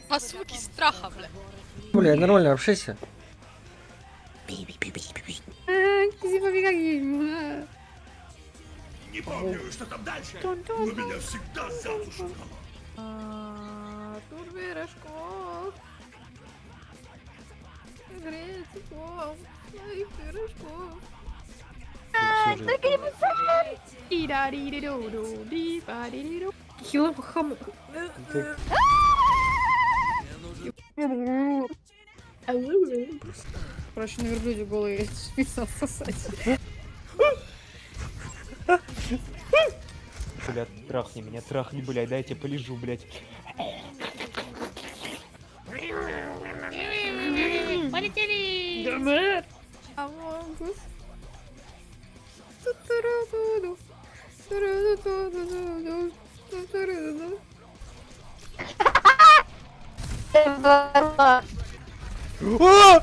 А суки страха, бля. Бля, нормально, общайся. Не помню, что там дальше, но меня всегда за душу брало. Тут пирожков. Грецков. Своих пирожков. Хилом хам. Короче, на верблюде голый списал сосать. Блядь, трахни, блядь, дайте полежу, блядь. Полетели! Амонгус. Ту-ту-ру-ду-ду. Ту-ру-ду-ду-ду-ду. Ту-ту-ру-ду-ду. О!